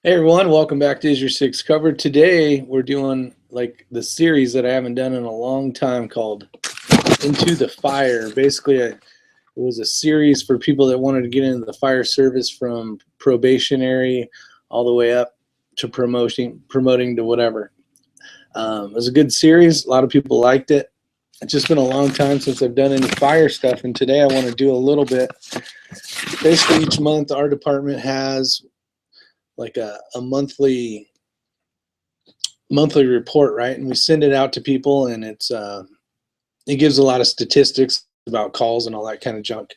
Hey everyone, welcome back to Isyour6covered. Today we're doing like the series that I haven't done in a long time called Into the Fire. Basically, it was a series for people that wanted to get into the fire service from probationary all the way up to promoting to whatever. It was a good series. A lot of people liked it. It's just been a long time since I've done any fire stuff, and today I want to do a little bit. Basically, each month our department has like a monthly report, right? And we send it out to people, and it gives a lot of statistics about calls and all that kind of junk.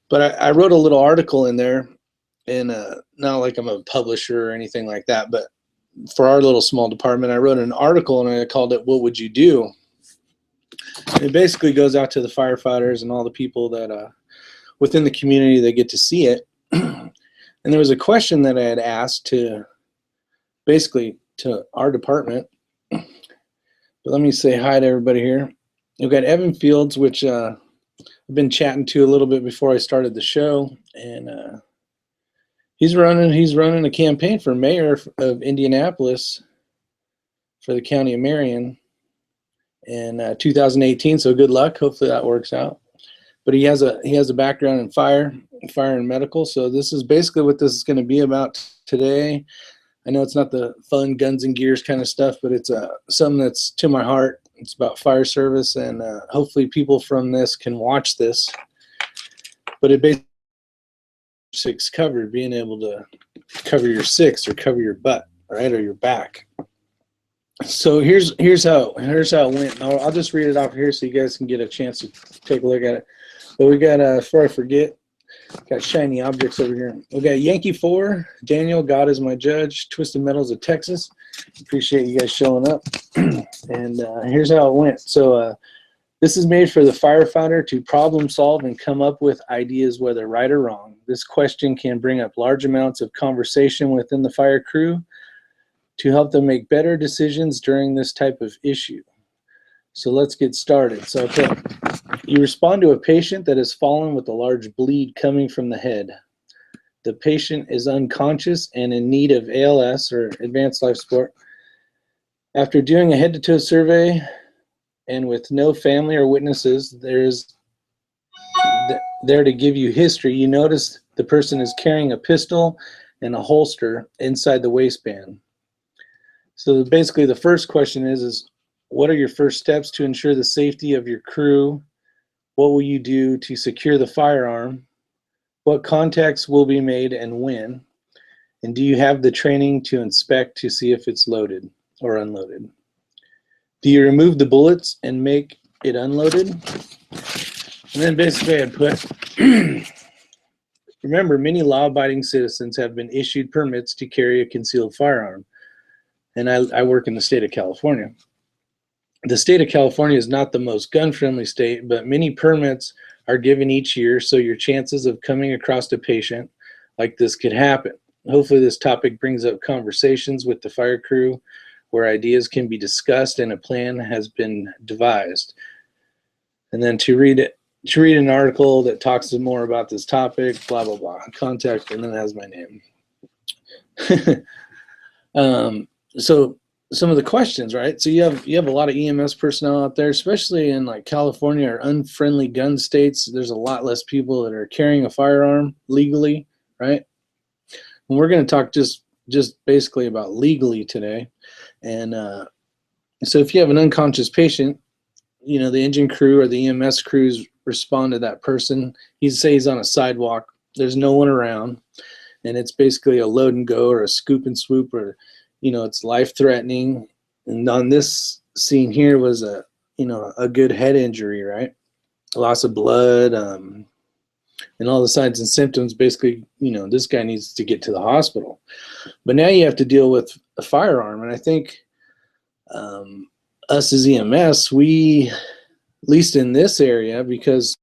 But I wrote a little article in there, and not like I'm a publisher or anything like that, but for our little small department, I wrote an article and I called it "What Would You Do?" And it basically goes out to the firefighters and all the people that within the community that get to see it. And there was a question that I had asked to our department. But let me say hi to everybody here. We've got Evan Fields, which I've been chatting to a little bit before I started the show, and he's running a campaign for mayor of Indianapolis for the county of Marion in 2018. So good luck. Hopefully that works out. But he has a background in fire and medical. So this is basically what this is going to be about today. I know it's not the fun guns and gears kind of stuff, but it's something that's to my heart. It's about fire service, and hopefully people from this can watch this. But it basically six covered, being able to cover your six or cover your butt, right, or your back. So here's how it went. I'll just read it off here so you guys can get a chance to take a look at it. But we got, before I forget, got shiny objects over here. We got Yankee 4, Daniel, God is my judge, Twisted Metals of Texas. Appreciate you guys showing up. And here's how it went. So this is made for the firefighter to problem solve and come up with ideas, whether right or wrong. This question can bring up large amounts of conversation within the fire crew to help them make better decisions during this type of issue. So let's get started. So okay, you respond to a patient that has fallen with a large bleed coming from the head. The patient is unconscious and in need of ALS, or advanced life support. After doing a head-to-toe survey and with no family or witnesses there to give you history, you notice the person is carrying a pistol and a holster inside the waistband. So basically the first question is what are your first steps to ensure the safety of your crew? What will you do to secure the firearm? What contacts will be made and when? And do you have the training to inspect to see if it's loaded or unloaded? Do you remove the bullets and make it unloaded? And then basically I'd put, remember, many law-abiding citizens have been issued permits to carry a concealed firearm. And I work in the state of California. The state of California is not the most gun-friendly state, but many permits are given each year, so your chances of coming across a patient like this could happen. Hopefully this topic brings up conversations with the fire crew where ideas can be discussed and a plan has been devised. And then to read an article that talks more about this topic, blah, blah, blah, contact, and then it has my name. So some of the questions, right? So you have a lot of EMS personnel out there, especially in like California or unfriendly gun states. There's a lot less people that are carrying a firearm legally, right? And we're going to talk just basically about legally today. And so if you have an unconscious patient, you know, the engine crew or the EMS crews respond to that person. He's on a sidewalk. There's no one around, and it's basically a load and go or a scoop and swoop, or you know, it's life-threatening. And on this scene here was a good head injury, right? Loss of blood, and all the signs and symptoms. Basically, you know, this guy needs to get to the hospital. But now you have to deal with a firearm, and I think us as EMS, we, at least in this area, because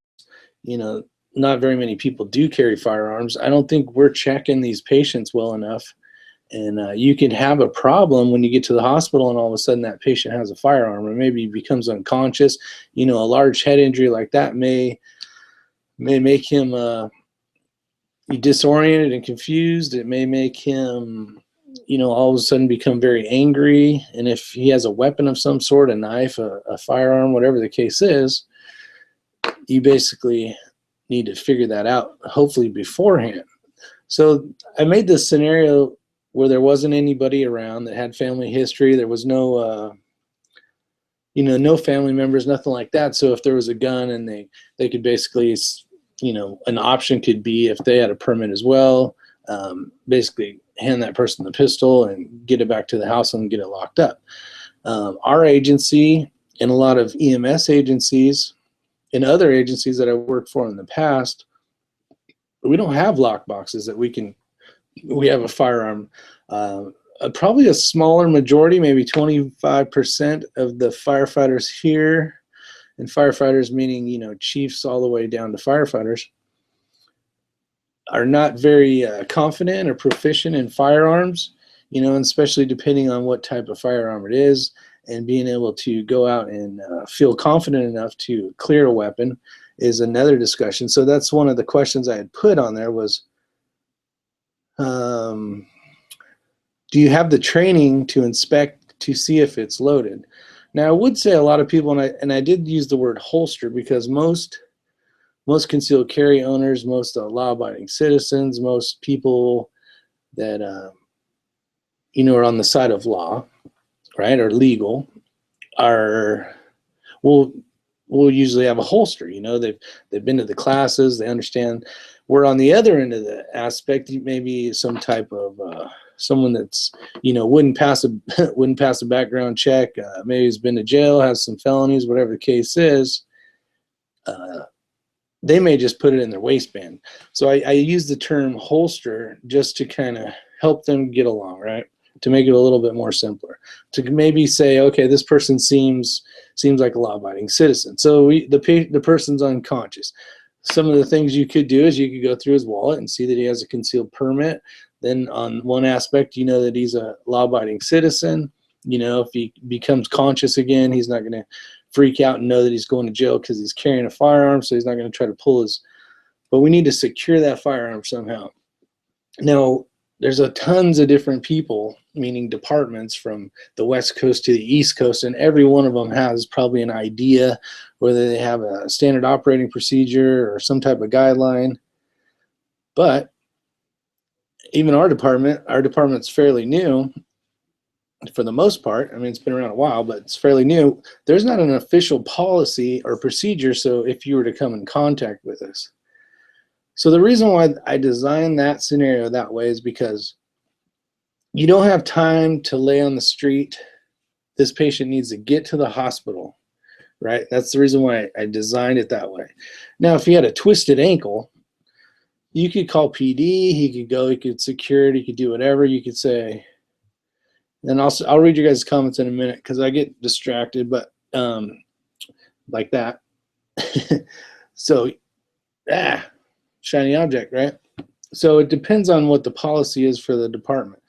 you know, not very many people do carry firearms. I don't think we're checking these patients well enough. And you can have a problem when you get to the hospital and all of a sudden that patient has a firearm, or maybe he becomes unconscious. You know, a large head injury like that may make him disoriented and confused. It may make him all of a sudden become very angry. And if he has a weapon of some sort, a knife, a firearm, whatever the case is, you basically need to figure that out, hopefully beforehand. So I made this scenario where there wasn't anybody around that had family history. There was no, no family members, nothing like that. So if there was a gun, and they could basically, an option could be, if they had a permit as well, basically hand that person the pistol and get it back to the house and get it locked up. Our agency and a lot of EMS agencies and other agencies that I worked for in the past, we don't have lock boxes that we have a firearm. Probably a smaller majority, maybe 25% of the firefighters here, and firefighters meaning, chiefs all the way down to firefighters, are not very confident or proficient in firearms, and especially depending on what type of firearm it is, and being able to go out and feel confident enough to clear a weapon is another discussion. So that's one of the questions I had put on there was, do you have the training to inspect to see if it's loaded? Now, I would say a lot of people, and I did use the word holster, because most concealed carry owners, most law-abiding citizens, most people that are on the side of law, right, or legal, will usually have a holster. They've been to the classes, they understand. We're on the other end of the aspect, maybe some type of someone that's wouldn't pass a background check, maybe has been to jail, has some felonies, whatever the case is. They may just put it in their waistband. So I use the term holster just to kind of help them get along, right? To make it a little bit more simpler. To maybe say, okay, this person seems like a law-abiding citizen. So the person's unconscious. Some of the things you could do is you could go through his wallet and see that he has a concealed permit. Then on one aspect, that he's a law-abiding citizen. If he becomes conscious again, he's not going to freak out and know that he's going to jail because he's carrying a firearm, so he's not going to try to pull his. But we need to secure that firearm somehow. Now, there's tons of different people, meaning departments from the West Coast to the East Coast, and every one of them has probably an idea, whether they have a standard operating procedure or some type of guideline. But even our department's fairly new. For the most part, it's been around a while, but it's fairly new. There's not an official policy or procedure, so if you were to come in contact with us. So the reason why I designed that scenario that way is because you don't have time to lay on the street. This patient needs to get to the hospital, right? That's the reason why I designed it that way. Now, if he had a twisted ankle, you could call PD, he could go, he could secure it, he could do whatever. You could say, and I'll read your guys' comments in a minute because I get distracted, but like that. So, shiny object, right? So it depends on what the policy is for the department.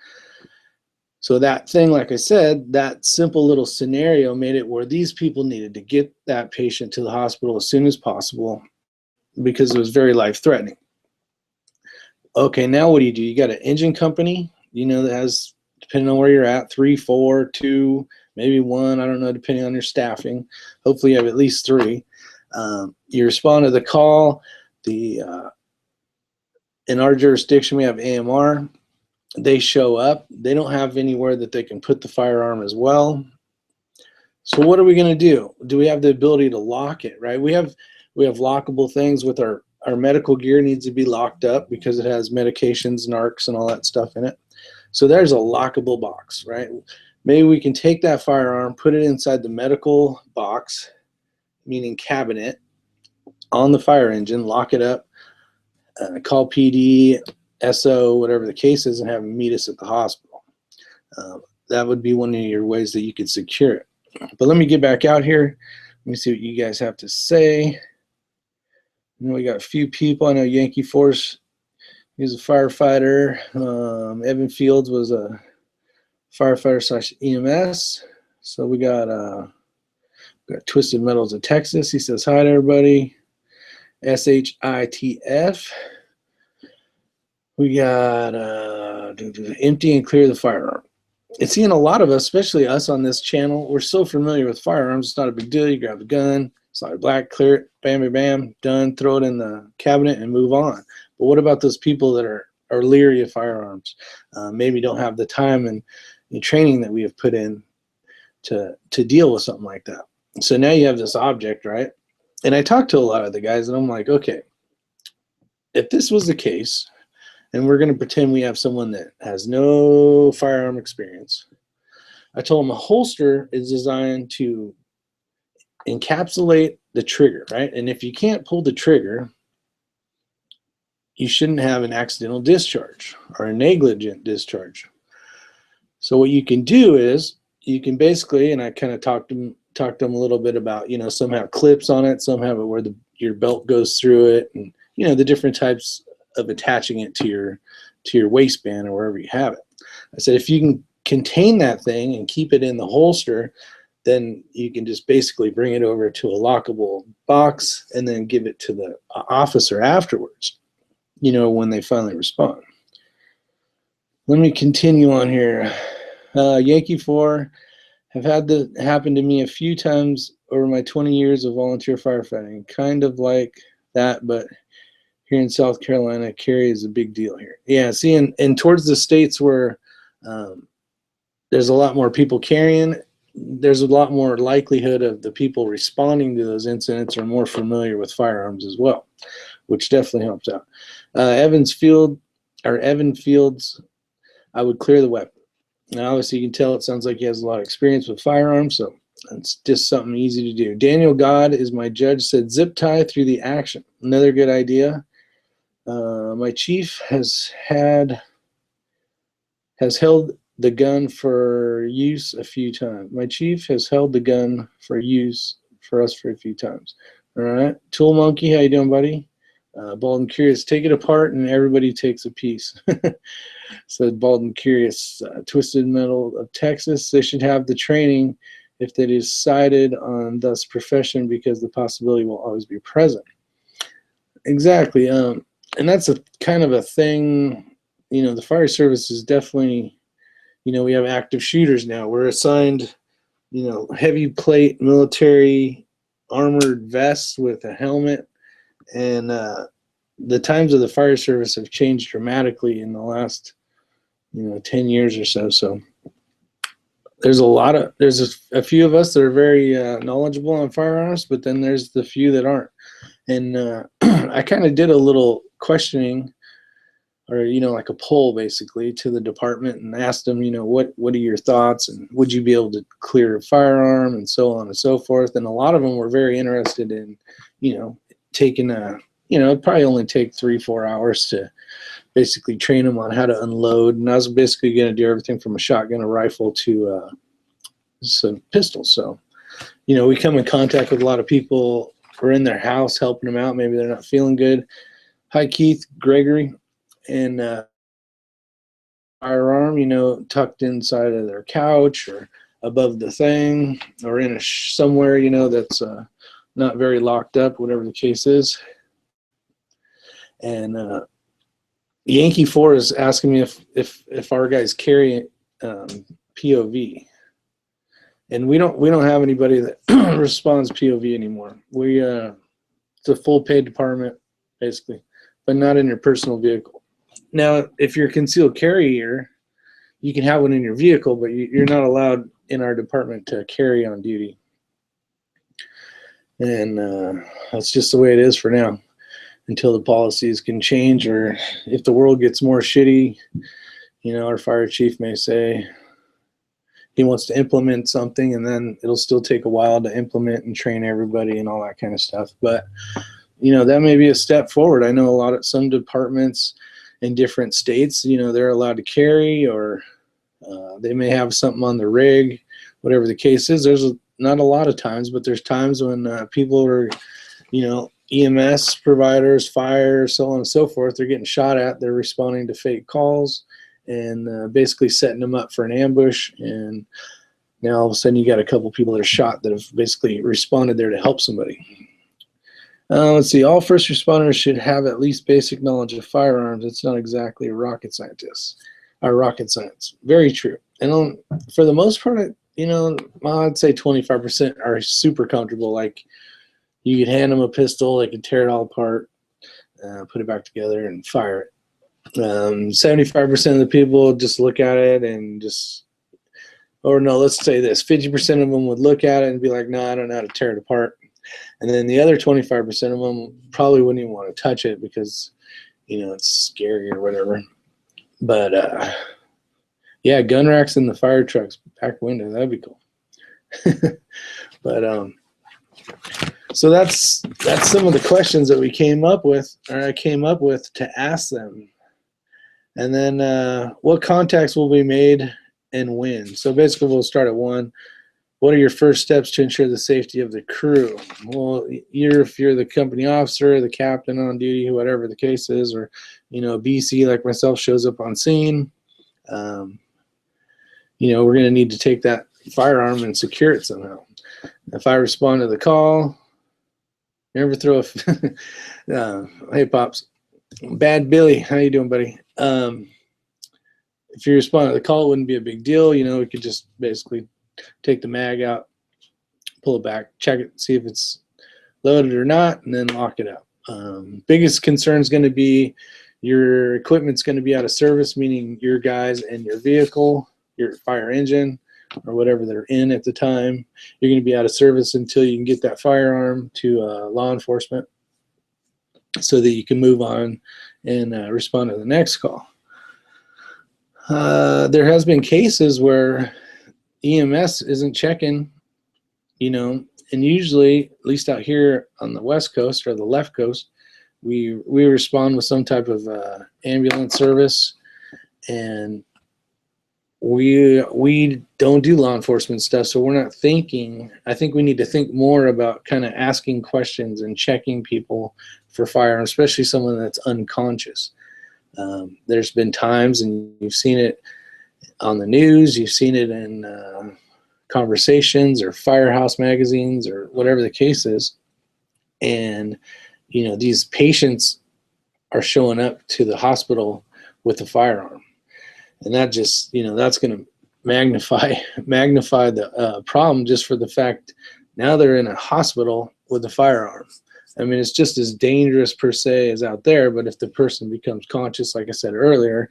So that thing, like I said, that simple little scenario made it where these people needed to get that patient to the hospital as soon as possible because it was very life-threatening. Okay, now what do? You got an engine company, that has, depending on where you're at, 3, 4, 2, maybe 1, I don't know, depending on your staffing. Hopefully you have at least 3. You respond to the call. In our jurisdiction, we have AMR. They show up. They don't have anywhere that they can put the firearm as well. So what are we going to do? Do we have the ability to lock it, right? We have lockable things with our medical gear needs to be locked up because it has medications, narcs, and all that stuff in it. So there's a lockable box, right? Maybe we can take that firearm, put it inside the medical box, meaning cabinet, on the fire engine, lock it up, call PD, SO, whatever the case is, and have them meet us at the hospital. That would be one of your ways that you could secure it. But let me get back out here. Let me see what you guys have to say. We got a few people. I know Yankee Force, he's a firefighter. Evan Fields was a firefighter / EMS. So we got Twisted Metals of Texas. He says hi to everybody. SHITF. We got Empty and clear the firearm. And seeing a lot of us, especially us on this channel, we're so familiar with firearms. It's not a big deal. You grab the gun, solid black, clear it, bam, bam, bam, done. Throw it in the cabinet and move on. But what about those people that are leery of firearms? Maybe don't have the time and training that we have put in to deal with something like that. So now you have this object, right? And I talked to a lot of the guys, and I'm like, okay, if this was the case, and we're going to pretend we have someone that has no firearm experience, I told them a holster is designed to encapsulate the trigger, right? And if you can't pull the trigger, you shouldn't have an accidental discharge or a negligent discharge. So what you can do is you can basically, and I kind of talked to them a little bit about, you know, some have clips on it, some have it where your belt goes through it, and you know, the different types of attaching it to your waistband or wherever you have it. I said, if you can contain that thing and keep it in the holster, then you can just basically bring it over to a lockable box and then give it to the officer afterwards, you know, when they finally respond. Let me continue on here. Yankee 4, have had that happen to me a few times over my 20 years of volunteer firefighting. Kind of like that, but here in South Carolina, carry is a big deal here. Yeah, see, and towards the states where there's a lot more people carrying, there's a lot more likelihood of the people responding to those incidents are more familiar with firearms as well, which definitely helps out. Evan Fields, I would clear the weapon. Now, obviously, you can tell it sounds like he has a lot of experience with firearms, so it's just something easy to do. Daniel God is my judge, said zip tie through the action. Another good idea. My chief has held the gun for use a few times. My chief has held the gun for use for us for a few times. All right. Tool Monkey, how you doing, buddy? Bald and Curious, take it apart and everybody takes a piece. Said Bald and Curious. Twisted Metal of Texas, they should have the training if they decided on this profession because the possibility will always be present. Exactly. And that's a kind of a thing, you know, the fire service is definitely, you know, we have active shooters now. We're assigned, you know, heavy plate military armored vests with a helmet, and the times of the fire service have changed dramatically in the last, you know, 10 years or so. So there's a few of us that are very knowledgeable on firearms, but then there's the few that aren't. And I kind of did a little questioning, or, you know, like a poll basically to the department, and asked them, you know, what are your thoughts, and would you be able to clear a firearm, and so on and so forth. And a lot of them were very interested in, you know, taking you know, it'd probably only take 3-4 hours to basically train them on how to unload. And I was basically going to do everything from a shotgun, a rifle, to some pistols. So, you know, we come in contact with a lot of people. We're in their house helping them out. Maybe they're not feeling good. Hi, Keith, Gregory, and firearm, you know, tucked inside of their couch or above the thing, or in somewhere, you know, that's not very locked up, whatever the case is. And Yankee 4 is asking me if our guys carry POV, and we don't have anybody that responds POV anymore. It's a full paid department basically, but not in your personal vehicle. Now, if you're a concealed carrier, you can have one in your vehicle, but you're not allowed in our department to carry on duty. And that's just the way it is for now, until the policies can change, or if the world gets more shitty, you know, our fire chief may say he wants to implement something, and then it'll still take a while to implement and train everybody and all that kind of stuff. But, you know, that may be a step forward. I know some departments in different states, you know, they're allowed to carry, or they may have something on the rig, whatever the case is. There's not a lot of times, but there's times when people are, you know, EMS providers, fire, so on and so forth, they're getting shot at. They're responding to fake calls and basically setting them up for an ambush. And now all of a sudden you got a couple people that are shot that have basically responded there to help somebody. Let's see. All first responders should have at least basic knowledge of firearms. It's not exactly a rocket scientist. are rocket science. Very true. And for the most part, I'd say 25% are super comfortable. Like, you could hand them a pistol, they could tear it all apart, put it back together, and fire it. 75% of the people just look at it and or no, let's say this, 50% of them would look at it and be like, no, I don't know how to tear it apart. And then the other 25% of them probably wouldn't even want to touch it because, it's scary or whatever. But, yeah, gun racks in the fire truck's back window, that'd be cool. But, so that's some of the questions that we came up with, or I came up with to ask them. And then what contacts will be made and when? So basically we'll start at 1. What are your first steps to ensure the safety of the crew? Well, if you're the company officer, the captain on duty, whatever the case is, or, BC like myself shows up on scene, we're going to need to take that firearm and secure it somehow. If I respond to the call, never throw a, hey Pops, Bad Billy, how you doing, buddy? If you respond to the call, it wouldn't be a big deal. We could just basically take the mag out, pull it back, check it, see if it's loaded or not, and then lock it up. Biggest concern is going to be your equipment's going to be out of service, meaning your guys and your vehicle, your fire engine, or whatever they're in at the time. You're going to be out of service until you can get that firearm to law enforcement so that you can move on and respond to the next call. There has been cases where EMS isn't checking, and usually, at least out here on the West Coast or the left coast, we respond with some type of ambulance service, and we don't do law enforcement stuff, so we're not thinking. I think we need to think more about kind of asking questions and checking people for firearms, especially someone that's unconscious. There's been times, and you've seen it on the news, you've seen it in conversations or Firehouse magazines or whatever the case is, and these patients are showing up to the hospital with a firearm, and that just that's going to magnify the problem just for the fact now they're in a hospital with a firearm. I mean, it's just as dangerous per se as out there, but if the person becomes conscious, like I said earlier,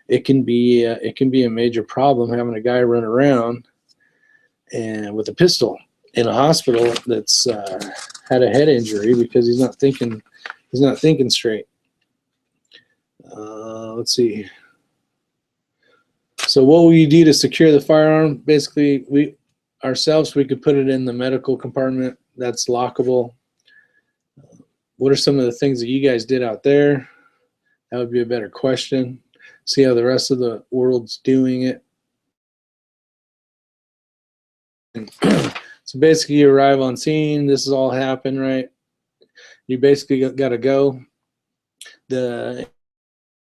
it can be a major problem having a guy run around and with a pistol in a hospital that's had a head injury because he's not thinking straight. Let's see. So what will you do to secure the firearm? Basically, we could put it in the medical compartment that's lockable. What are some of the things that you guys did out there? That would be a better question. See how the rest of the world's doing it. So basically you arrive on scene, this has all happened, right? You basically got to go. The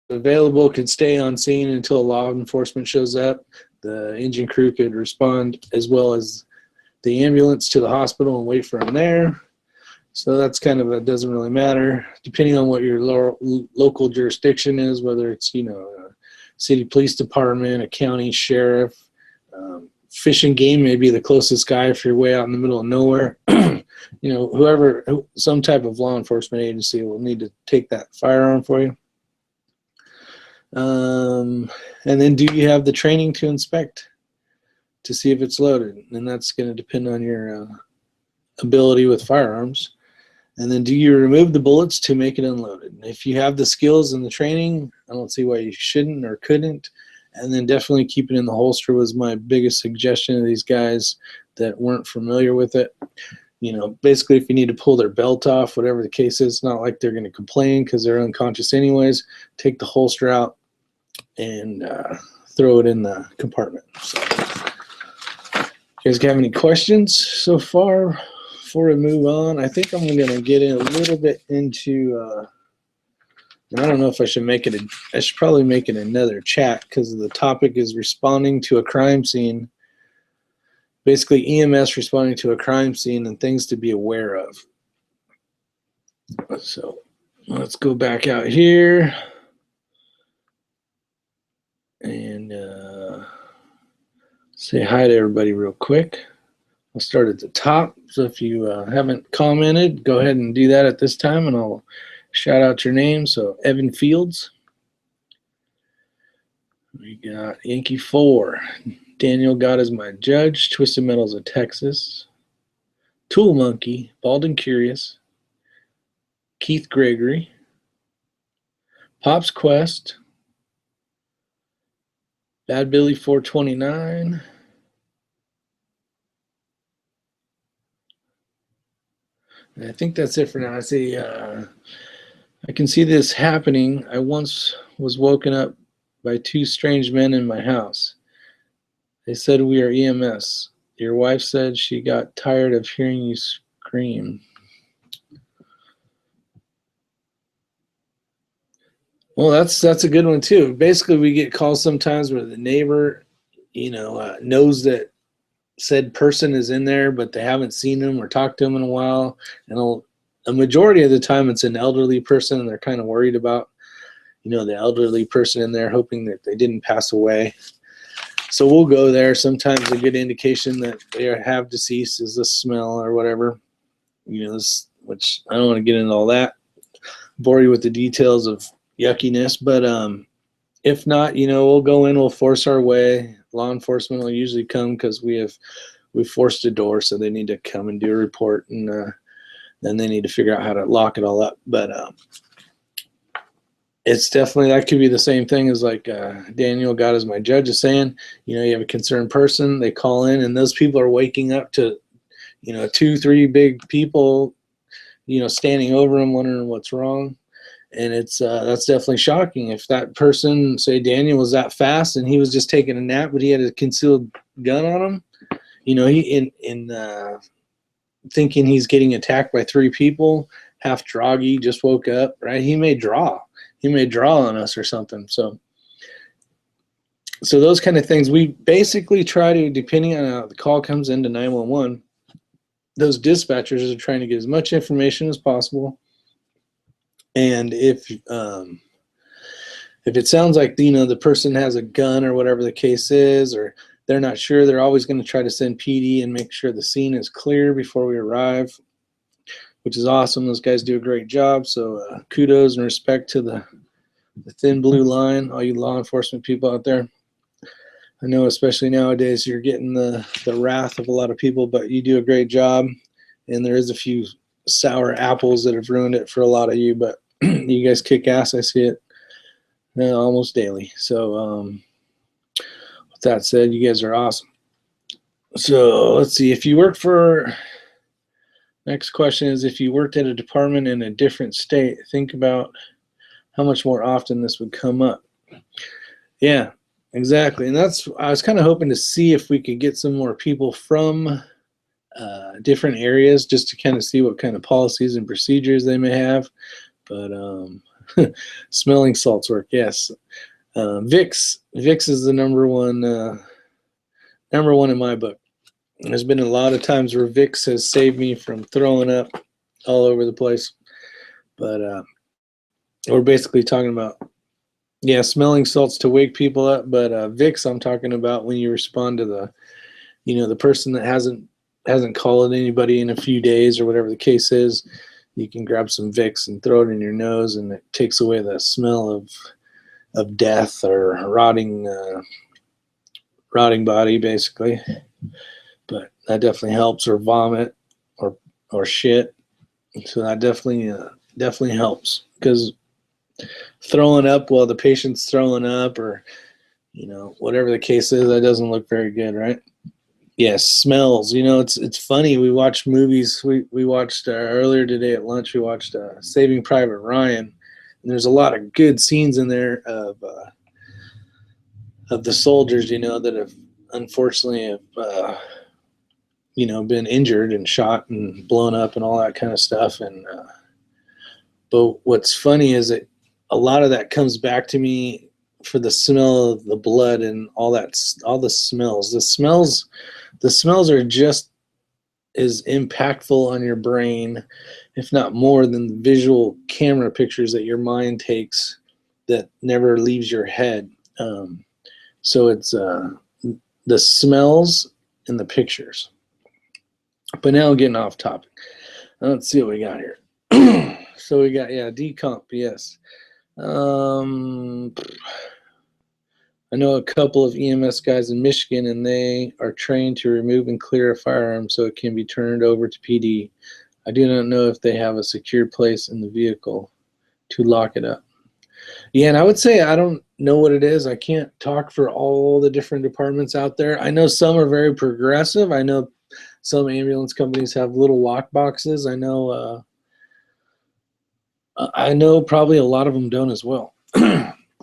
available could stay on scene until law enforcement shows up. The engine crew could respond as well as the ambulance to the hospital and wait for them there. So that's kind of it doesn't really matter depending on what your local jurisdiction is, whether it's a city police department, a county sheriff, Fish and Game may be the closest guy if you're way out in the middle of nowhere. Whoever, some type of law enforcement agency will need to take that firearm for you. And then do you have the training to inspect to see if it's loaded? And that's going to depend on your ability with firearms. And then do you remove the bullets to make it unloaded? And if you have the skills and the training, I don't see why you shouldn't or couldn't. And then definitely keep it in the holster was my biggest suggestion to these guys that weren't familiar with it. Basically if you need to pull their belt off, whatever the case is, it's not like they're going to complain because they're unconscious anyways. Take the holster out and throw it in the compartment. So, you guys have any questions so far? Before we move on, I think I'm going to get in a little bit into, I don't know if I should make it, I should probably make it another chat because the topic is responding to a crime scene. Basically EMS responding to a crime scene and things to be aware of. So let's go back out here. and say hi to everybody real quick. I'll start at the top. So if you haven't commented, go ahead and do that at this time, and I'll shout out your name. So Evan Fields. We got Yankee 4. Daniel God is my judge. Twisted Metals of Texas. Tool Monkey. Bald and Curious. Keith Gregory. Pop's Quest. Bad Billy 429. And I think that's it for now. I say I can see this happening. I once was woken up by 2 strange men in my house. They said we are EMS. Your wife said she got tired of hearing you scream. Well, that's a good one too. Basically, we get calls sometimes where the neighbor, knows that said person is in there, but they haven't seen them or talked to them in a while. And a majority of the time, it's an elderly person, and they're kind of worried about, the elderly person in there, hoping that they didn't pass away. So we'll go there. Sometimes a good indication that they have deceased is the smell or whatever, which I don't want to get into all that, bore you with the details of yuckiness. But if not, we'll go in, we'll force our way. Law enforcement will usually come because we've forced a door, so they need to come and do a report, and then they need to figure out how to lock it all up. But it's definitely, that could be the same thing as like Daniel God is my judge is saying. You have a concerned person, they call in, and those people are waking up to 2-3 big people standing over them, wondering what's wrong. And it's that's definitely shocking. If that person, say Daniel, was that fast and he was just taking a nap, but he had a concealed gun on him, he in thinking he's getting attacked by 3 people, half groggy, just woke up, right? He may draw on us or something. So those kind of things, we basically try to, depending on how the call comes into 911, those dispatchers are trying to get as much information as possible. And if it sounds like the person has a gun or whatever the case is, or they're not sure, they're always going to try to send PD and make sure the scene is clear before we arrive, which is awesome. Those guys do a great job. So kudos and respect to the thin blue line, all you law enforcement people out there. I know especially nowadays you're getting the wrath of a lot of people, but you do a great job. And there is a few sour apples that have ruined it for a lot of you, but you guys kick ass. I see it almost daily. So with that said, you guys are awesome. So let's see, next question is, if you worked at a department in a different state, think about how much more often this would come up. Yeah, exactly. And I was kind of hoping to see if we could get some more people from different areas, just to kind of see what kind of policies and procedures they may have. But smelling salts work, yes. Vicks is the number one in my book. There's been a lot of times where Vicks has saved me from throwing up all over the place. But we're basically talking about, smelling salts to wake people up. But Vicks, I'm talking about when you respond to the person that hasn't called anybody in a few days or whatever the case is. You can grab some Vicks and throw it in your nose, and it takes away the smell of death or rotting body, basically. But that definitely helps, or vomit or shit. So that definitely helps, because throwing up while the patient's throwing up, or whatever the case is, that doesn't look very good, right? Yes, smells. It's funny. We watch movies. We watched earlier today at lunch. We watched Saving Private Ryan, and there's a lot of good scenes in there of the soldiers, that have unfortunately been injured and shot and blown up and all that kind of stuff. And but what's funny is that a lot of that comes back to me for the smell of the blood and all the smells. The smells are just as impactful on your brain, if not more, than the visual camera pictures that your mind takes that never leaves your head. So it's the smells and the pictures. But now getting off topic. Let's see what we got here. So we got, yeah, decomp, yes. I know a couple of EMS guys in Michigan, and they are trained to remove and clear a firearm so it can be turned over to PD. I do not know if they have a secure place in the vehicle to lock it up. Yeah, and I would say I don't know what it is. I can't talk for all the different departments out there. I know some are very progressive. I know some ambulance companies have little lock boxes. I know probably a lot of them don't as well.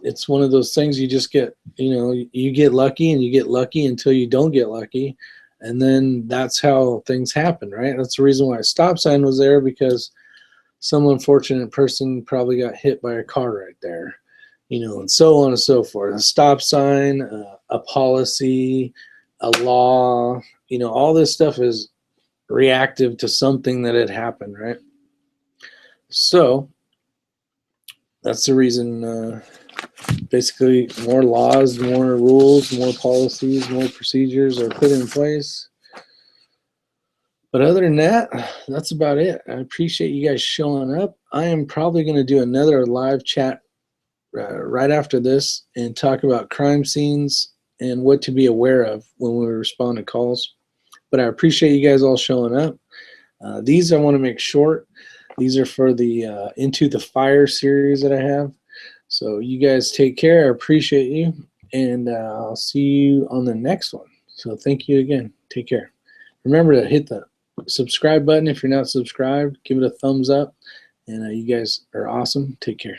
It's one of those things you just get, you get lucky and you get lucky until you don't get lucky. And then that's how things happen, right? That's the reason why a stop sign was there, because some unfortunate person probably got hit by a car right there, and so on and so forth. A stop sign, a policy, a law, all this stuff is reactive to something that had happened, right? So that's the reason, basically, more laws, more rules, more policies, more procedures are put in place. But other than that, that's about it. I appreciate you guys showing up. I am probably going to do another live chat right after this and talk about crime scenes and what to be aware of when we respond to calls. But I appreciate you guys all showing up. These I want to make short. These are for the Into the Fire series that I have. So you guys take care. I appreciate you. And I'll see you on the next one. So thank you again. Take care. Remember to hit the subscribe button if you're not subscribed. Give it a thumbs up. And you guys are awesome. Take care.